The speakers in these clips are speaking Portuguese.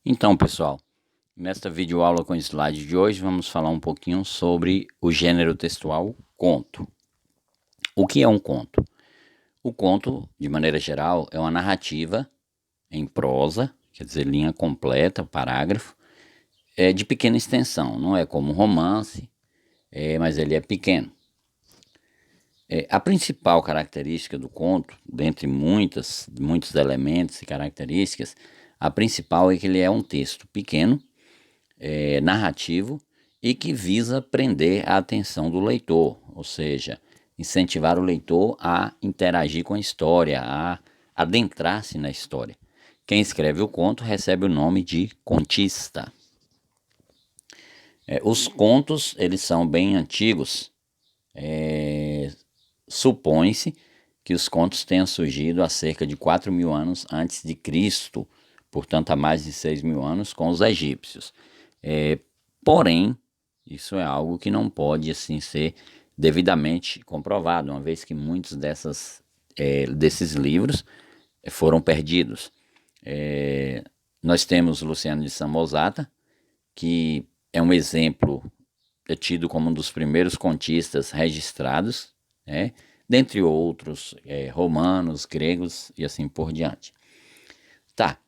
Então, pessoal, nesta videoaula com slide de hoje, vamos falar um pouquinho sobre o gênero textual conto. O que é um conto? O conto, de maneira geral, é uma narrativa em prosa, quer dizer, linha completa, parágrafo, de pequena extensão, não é como um romance, mas ele é pequeno. A principal característica do conto, dentre muitos elementos e características, a principal é que ele é um texto pequeno, narrativo e que visa prender a atenção do leitor, ou seja, incentivar o leitor a interagir com a história, a adentrar-se na história. Quem escreve o conto recebe o nome de contista. Os contos, eles são bem antigos. Supõe-se que os contos tenham surgido há cerca de 4.000 anos antes de Cristo, portanto há mais de 6.000 anos, com os egípcios. Porém, isso é algo que não pode assim ser devidamente comprovado, uma vez que muitos desses livros foram perdidos. Nós temos Luciano de Samosata, que é um exemplo, é tido como um dos primeiros contistas registrados, dentre outros romanos, gregos e assim por diante. Tá,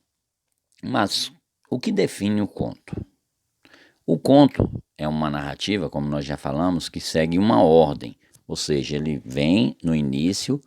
mas o que define o conto? O conto é uma narrativa, como nós já falamos, que segue uma ordem, ou seja, ele vem no início,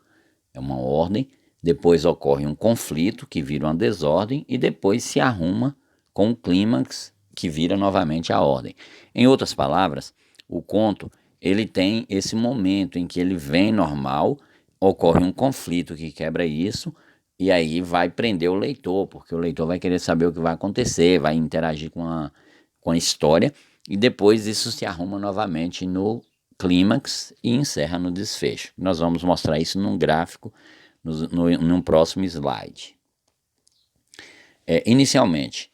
é uma ordem, depois ocorre um conflito que vira uma desordem e depois se arruma com um clímax que vira novamente a ordem. Em outras palavras, o conto ele tem esse momento em que ele vem normal, ocorre um conflito que quebra isso e aí vai prender o leitor, porque o leitor vai querer saber o que vai acontecer, vai interagir com a história e depois isso se arruma novamente no clímax e encerra no desfecho. Nós vamos mostrar isso num gráfico num próximo slide. Inicialmente,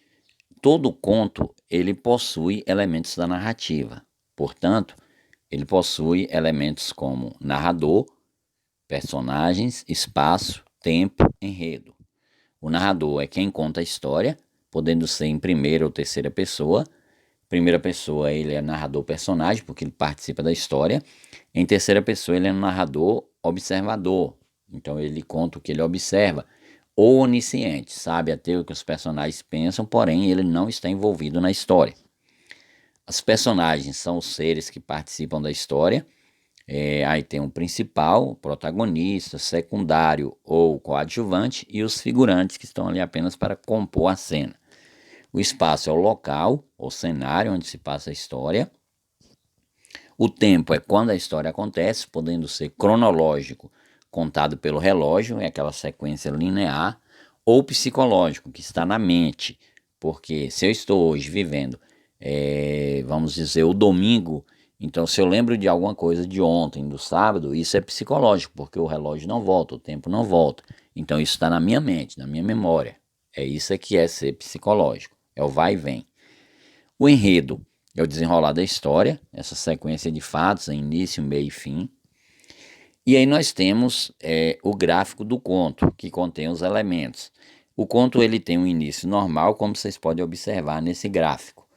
todo conto ele possui elementos da narrativa, portanto, ele possui elementos como narrador, personagens, espaço, tempo, enredo. O narrador é quem conta a história, podendo ser em primeira ou terceira pessoa. Primeira pessoa ele é narrador personagem, porque ele participa da história. Em terceira pessoa ele é um narrador observador, então ele conta o que ele observa. Ou onisciente, sabe até o que os personagens pensam, porém ele não está envolvido na história. As personagens são os seres que participam da história. Aí tem um principal, protagonista, secundário ou coadjuvante e os figurantes que estão ali apenas para compor a cena. O espaço é o local, ou cenário onde se passa a história. O tempo é quando a história acontece, podendo ser cronológico, contado pelo relógio, é aquela sequência linear, ou psicológico, que está na mente. Porque se eu estou hoje vivendo, vamos dizer, o domingo, então se eu lembro de alguma coisa de ontem, do sábado, isso é psicológico, porque o relógio não volta, o tempo não volta. Então isso está na minha mente, na minha memória. Isso que é ser psicológico. É o vai e vem. O enredo é o desenrolar da história, essa sequência de fatos, início, meio e fim. E aí nós temos o gráfico do conto, que contém os elementos. O conto ele tem um início normal, como vocês podem observar nesse gráfico.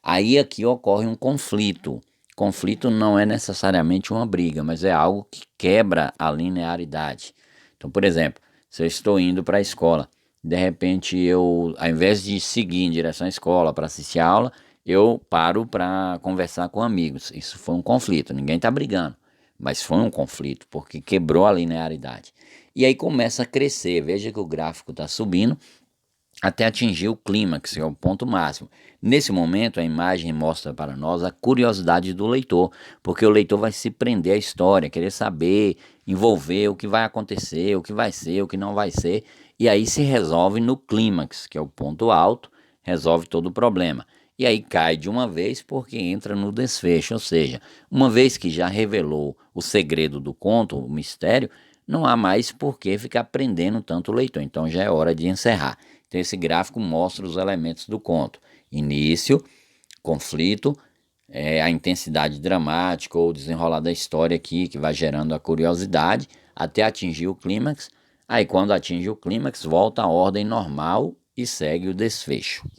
Aí aqui ocorre um conflito. Conflito não é necessariamente uma briga, mas é algo que quebra a linearidade. Então, por exemplo, se eu estou indo para a escola, de repente eu, ao invés de seguir em direção à escola para assistir a aula, eu paro para conversar com amigos. Isso foi um conflito, ninguém está brigando, mas foi um conflito porque quebrou a linearidade. E aí começa a crescer, veja que o gráfico está subindo até atingir o clímax, que é o ponto máximo. Nesse momento, a imagem mostra para nós a curiosidade do leitor, porque o leitor vai se prender à história, querer saber, envolver o que vai acontecer, o que vai ser, o que não vai ser, e aí se resolve no clímax, que é o ponto alto, resolve todo o problema. E aí cai de uma vez porque entra no desfecho, ou seja, uma vez que já revelou o segredo do conto, o mistério, não há mais por que ficar prendendo tanto o leitor, então já é hora de encerrar. Então esse gráfico mostra os elementos do conto: início, conflito, a intensidade dramática ou desenrolar da história aqui, que vai gerando a curiosidade até atingir o clímax. Aí quando atinge o clímax, volta à ordem normal e segue o desfecho.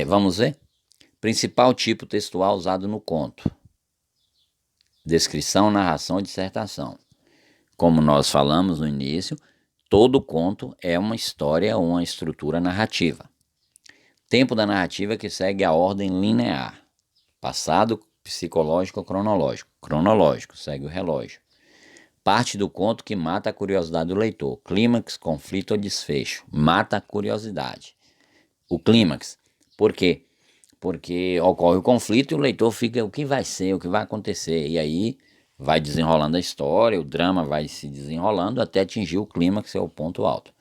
Vamos ver? Principal tipo textual usado no conto: descrição, narração e dissertação. Como nós falamos no início, todo conto é uma história ou uma estrutura narrativa. Tempo da narrativa que segue a ordem linear: passado, psicológico ou cronológico. Cronológico, segue o relógio. Parte do conto que mata a curiosidade do leitor: clímax, conflito ou desfecho. Mata a curiosidade. O clímax. Por quê? Porque ocorre o conflito e o leitor fica: o que vai ser, o que vai acontecer? E aí vai desenrolando a história, o drama vai se desenrolando até atingir o clímax, que é o ponto alto.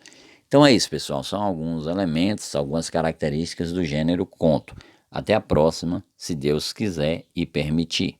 Então é isso, pessoal. São alguns elementos, algumas características do gênero conto. Até a próxima, se Deus quiser e permitir.